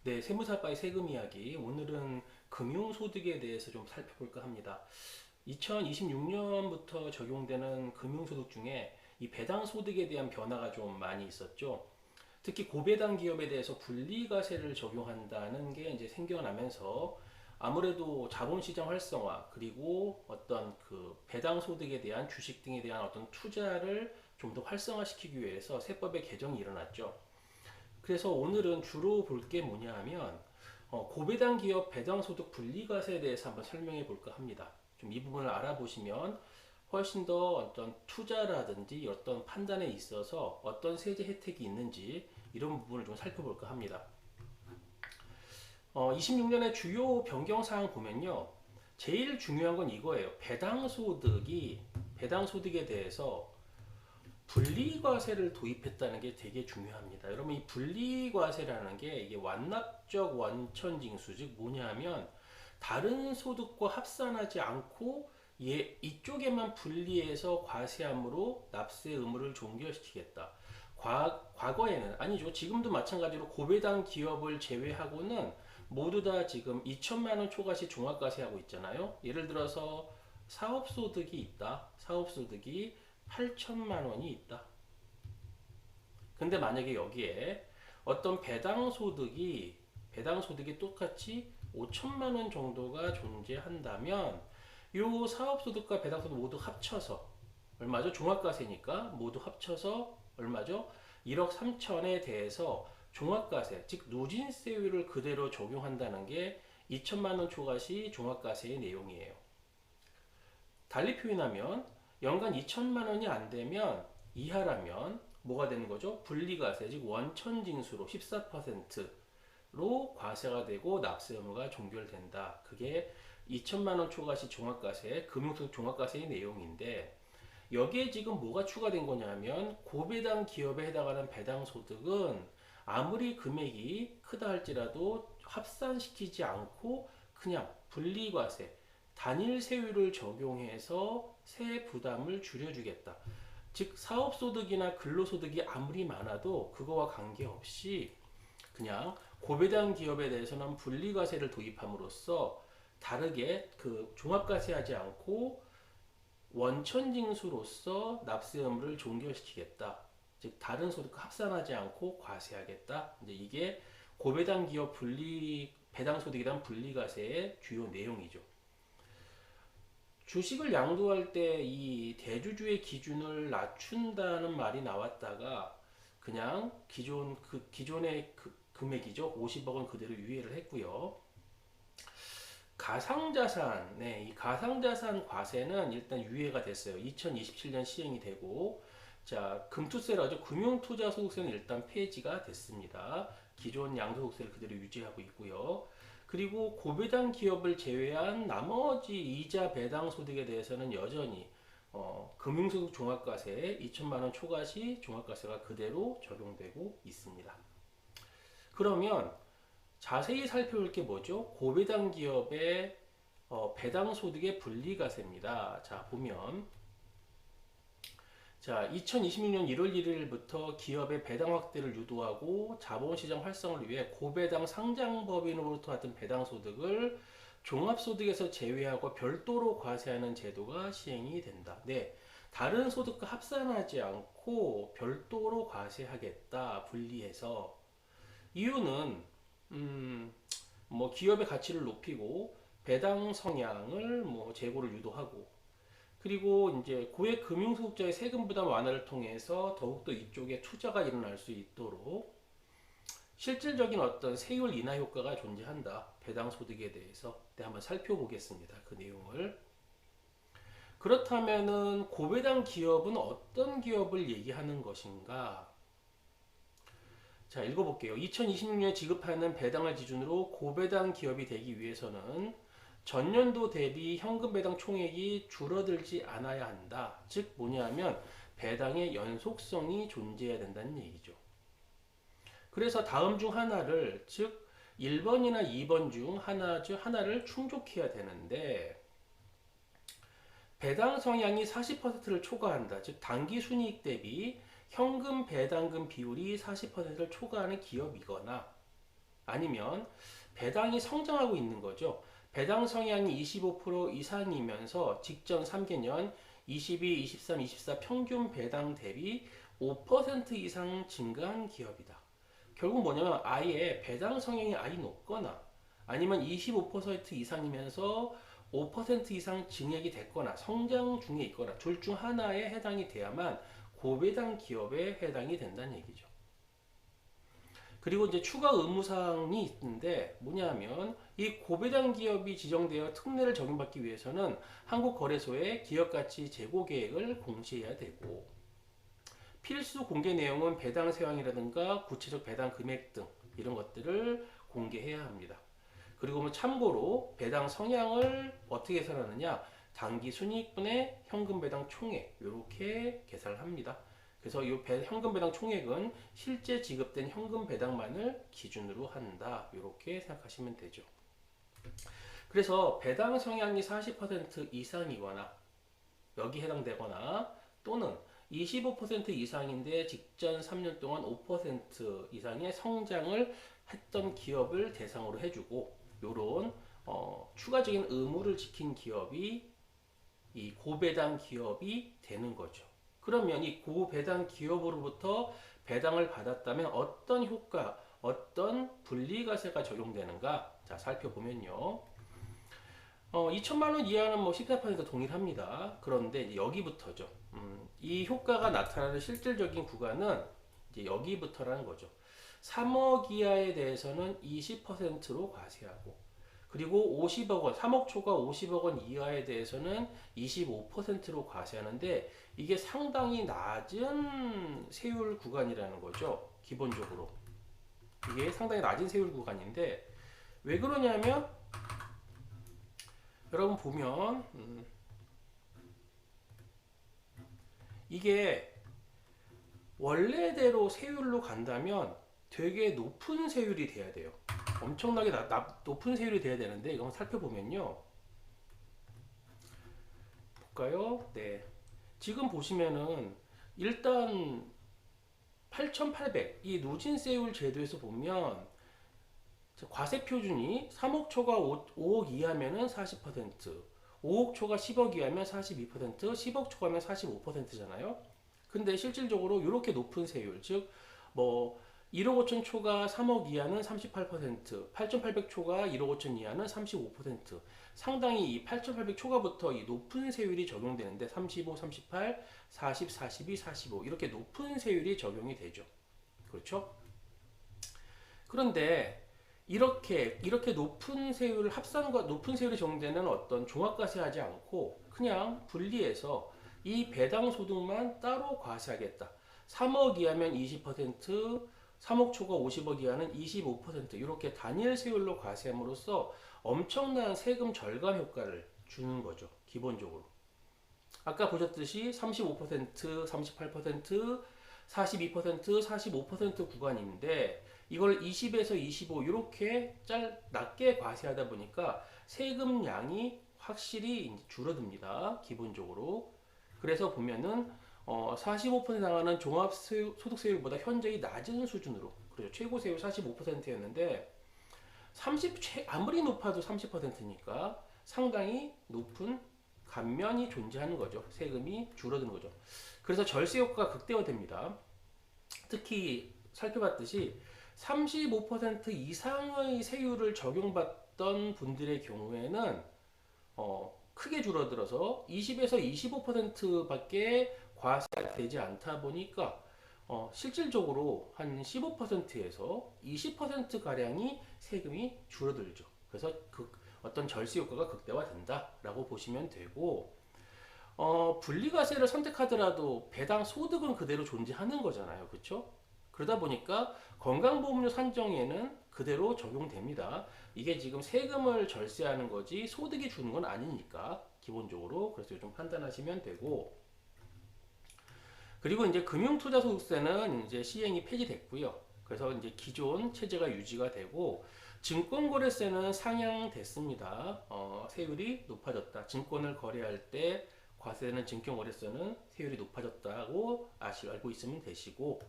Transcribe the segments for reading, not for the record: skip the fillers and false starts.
네, 세무사과의 세금 이야기. 오늘은 금융소득에 대해서 좀 살펴볼까 합니다. 2026년부터 적용되는 금융소득 중에 이 배당소득에 대한 변화가 좀 많이 있었죠. 특히 고배당 기업에 대해서 분리과세를 적용한다는 게 이제 생겨나면서 아무래도 자본시장 활성화 그리고 어떤 그 배당소득에 대한 주식 등에 대한 어떤 투자를 좀 더 활성화시키기 위해서 세법의 개정이 일어났죠. 그래서 오늘은 주로 볼 게 뭐냐 하면 고배당 기업 배당소득 분리과세에 대해서 한번 설명해 볼까 합니다. 좀 이 부분을 알아보시면 훨씬 더 어떤 투자라든지 어떤 판단에 있어서 어떤 세제 혜택이 있는지 이런 부분을 좀 살펴볼까 합니다. 26년의 주요 변경사항 보면요. 제일 중요한 건 이거예요. 배당소득에 대해서 분리과세를 도입했다는 게 되게 중요합니다. 여러분 이 분리과세라는 게 이게 완납적 원천징수 즉 뭐냐면 다른 소득과 합산하지 않고 이쪽에만 분리해서 과세함으로 납세 의무를 종결시키겠다. 과거에는 아니죠. 지금도 마찬가지로 고배당 기업을 제외하고는 모두 다 지금 2천만 원 초과시 종합과세하고 있잖아요. 예를 들어서 사업소득이 있다. 사업소득이 8천만 원이 있다. 근데 만약에 여기에 어떤 배당소득이 똑같이 5천만 원 정도가 존재한다면 요 사업소득과 배당소득 모두 합쳐서 얼마죠? 종합과세니까 모두 합쳐서 얼마죠? 1억 3천에 대해서 종합과세, 즉 누진세율을 그대로 적용한다는 게 2천만 원 초과시 종합과세의 내용이에요. 달리 표현하면 연간 2천만 원이 안 되면 이하라면 뭐가 되는 거죠? 분리과세, 즉 원천징수로 14%로 과세가 되고 납세 의무가 종결된다. 그게 2천만 원 초과시 종합과세, 금융소득 종합과세의 내용인데 여기에 지금 뭐가 추가된 거냐면 고배당 기업에 해당하는 배당소득은 아무리 금액이 크다 할지라도 합산시키지 않고 그냥 분리과세, 단일 세율을 적용해서 세 부담을 줄여주겠다. 즉 사업소득이나 근로소득이 아무리 많아도 그거와 관계없이 그냥 고배당 기업에 대해서는 분리과세를 도입함으로써 다르게 그 종합과세하지 않고 원천징수로서 납세 의무를 종결시키겠다. 즉 다른 소득과 합산하지 않고 과세하겠다. 이제 이게 고배당 기업 배당 소득에 대한 분리과세의 주요 내용이죠. 주식을 양도할 때 이 대주주의 기준을 낮춘다는 말이 나왔다가 그냥 기존의 금액이죠. 50억 원 그대로 유예를 했고요. 가상자산, 네, 이 가상자산 과세는 일단 유예가 됐어요. 2027년 시행이 되고, 자, 금투세라죠. 금융투자소득세는 일단 폐지가 됐습니다. 기존 양도소득세를 그대로 유지하고 있고요. 그리고 고배당 기업을 제외한 나머지 이자 배당 소득에 대해서는 여전히 금융소득 종합과세 2천만 원 초과시 종합과세가 그대로 적용되고 있습니다. 그러면 자세히 살펴볼 게 뭐죠? 고배당 기업의 배당 소득의 분리과세입니다. 자, 보면 자, 2026년 1월 1일부터 기업의 배당 확대를 유도하고 자본시장 활성화를 위해 고배당 상장법인으로부터 받은 배당 소득을 종합소득에서 제외하고 별도로 과세하는 제도가 시행이 된다. 네, 다른 소득과 합산하지 않고 별도로 과세하겠다. 분리해서. 이유는 뭐 기업의 가치를 높이고 배당 성향을 뭐 재고를 유도하고 그리고 이제 고액 금융소득자의 세금 부담 완화를 통해서 더욱더 이쪽에 투자가 일어날 수 있도록 실질적인 어떤 세율 인하 효과가 존재한다. 배당 소득에 대해서 네, 한번 살펴보겠습니다. 그 내용을. 그렇다면은 고배당 기업은 어떤 기업을 얘기하는 것인가? 자, 읽어볼게요. 2026년에 지급하는 배당을 기준으로 고배당 기업이 되기 위해서는 전년도 대비 현금 배당 총액이 줄어들지 않아야 한다. 즉 뭐냐면 배당의 연속성이 존재해야 된다는 얘기죠. 그래서 다음 중 하나를 즉 1번이나 2번 중 하나를 충족해야 되는데 배당 성향이 40%를 초과한다. 즉 당기 순이익 대비 현금 배당금 비율이 40%를 초과하는 기업이거나 아니면 배당이 성장하고 있는 거죠. 배당 성향이 25% 이상이면서 직전 3개년 22, 23, 24 평균 배당 대비 5% 이상 증가한 기업이다. 결국 뭐냐면 아예 배당 성향이 아예 높거나 아니면 25% 이상이면서 5% 이상 증액이 됐거나 성장 중에 있거나 둘 중 하나에 해당이 돼야만 고배당 기업에 해당이 된다는 얘기죠. 그리고 이제 추가 의무사항이 있는데 뭐냐면 이 고배당 기업이 지정되어 특례를 적용받기 위해서는 한국거래소에 기업가치 재고 계획을 공시해야 되고 필수 공개 내용은 배당 세황이라든가 구체적 배당 금액 등 이런 것들을 공개해야 합니다. 그리고 뭐 참고로 배당 성향을 어떻게 계산하느냐 당기 순이익분의 현금 배당 총액 이렇게 계산을 합니다. 그래서 이 현금 배당 총액은 실제 지급된 현금 배당만을 기준으로 한다 이렇게 생각하시면 되죠. 그래서 배당 성향이 40% 이상이거나 여기 해당되거나 또는 25% 이상인데 직전 3년 동안 5% 이상의 성장을 했던 기업을 대상으로 해주고 요런 추가적인 의무를 지킨 기업이 이 고배당 기업이 되는 거죠. 그러면 이 고배당 기업으로부터 배당을 받았다면 어떤 효과, 어떤 분리과세가 적용되는가? 자, 살펴보면요. 2천만 원 이하는 뭐 14% 동일합니다. 그런데 이제 여기부터죠. 이 효과가 나타나는 실질적인 구간은 이제 여기부터라는 거죠. 3억 이하에 대해서는 20%로 과세하고 그리고 50억 원, 3억 초과 50억 원 이하에 대해서는 25%로 과세하는데 이게 상당히 낮은 세율 구간이라는 거죠. 기본적으로. 이게 상당히 낮은 세율 구간인데 왜 그러냐면 여러분 보면 이게 원래대로 세율로 간다면 되게 높은 세율이 돼야 돼요. 엄청나게 높은 세율이 돼야 되는데 이거 한번 살펴보면요. 볼까요? 네. 지금 보시면은 일단 8,800 이 누진세율 제도에서 보면 과세 표준이 3억 초과 5억 이하면은 40%, 5억 초과 10억 이하면 42%, 10억 초과면 45%잖아요. 근데 실질적으로 이렇게 높은 세율, 즉 뭐 1억 5천 초과 3억 이하는 38%, 8,800 초과 1억 5천 이하는 35%. 상당히 이 8,800 초과부터 이 높은 세율이 적용되는데 35, 38, 40, 42, 45 이렇게 높은 세율이 적용이 되죠. 그렇죠? 그런데 이렇게 높은 세율 합산과 높은 세율이 적용되는 어떤 종합과세하지 않고 그냥 분리해서 이 배당 소득만 따로 과세하겠다. 3억 이하면 20%, 3억 초과 50억 이하는 25% 이렇게 단일 세율로 과세함으로써 엄청난 세금 절감 효과를 주는 거죠. 기본적으로. 아까 보셨듯이 35%, 38%, 42%, 45% 구간인데 이걸 20에서 25 이렇게 낮게 과세하다 보니까 세금량이 확실히 줄어듭니다. 기본적으로. 그래서 보면은 45% 나가는 종합소득세율보다 현저히 낮은 수준으로 그렇죠. 최고세율 45%였는데 아무리 높아도 30%니까 상당히 높은 감면이 존재하는 거죠. 세금이 줄어드는 거죠. 그래서 절세 효과가 극대화됩니다. 특히 살펴봤듯이 35% 이상의 세율을 적용받던 분들의 경우에는 크게 줄어들어서 20에서 25%밖에 과세가 되지 않다 보니까 실질적으로 한 15%에서 20% 가량이 세금이 줄어들죠. 그래서 어떤 절세 효과가 극대화된다라고 보시면 되고 분리과세를 선택하더라도 배당 소득은 그대로 존재하는 거잖아요. 그렇죠? 그러다 보니까 건강보험료 산정에는 그대로 적용됩니다. 이게 지금 세금을 절세하는 거지 소득이 주는 건 아니니까 기본적으로 그래서 좀 판단하시면 되고 그리고 이제 금융투자소득세는 이제 시행이 폐지됐고요. 그래서 이제 기존 체제가 유지가 되고 증권거래세는 상향됐습니다. 세율이 높아졌다. 증권을 거래할 때 과세는 증권거래세는 세율이 높아졌다고 알고 있으면 되시고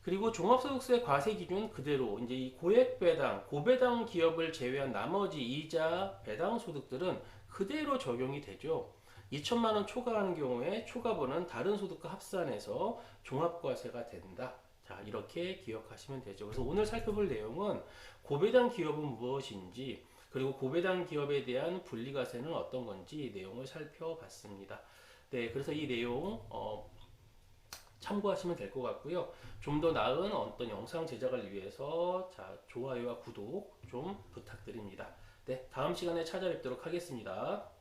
그리고 종합소득세 과세 기준 그대로 이제 이 고액 배당, 고배당 기업을 제외한 나머지 이자 배당 소득들은 그대로 적용이 되죠. 2천만 원 초과하는 경우에 초과분은 다른 소득과 합산해서 종합과세가 된다. 자, 이렇게 기억하시면 되죠. 그래서 오늘 살펴볼 내용은 고배당 기업은 무엇인지, 그리고 고배당 기업에 대한 분리과세는 어떤 건지 내용을 살펴봤습니다. 네, 그래서 이 내용 참고하시면 될 것 같고요. 좀 더 나은 어떤 영상 제작을 위해서 자, 좋아요와 구독 좀 부탁드립니다. 네, 다음 시간에 찾아뵙도록 하겠습니다.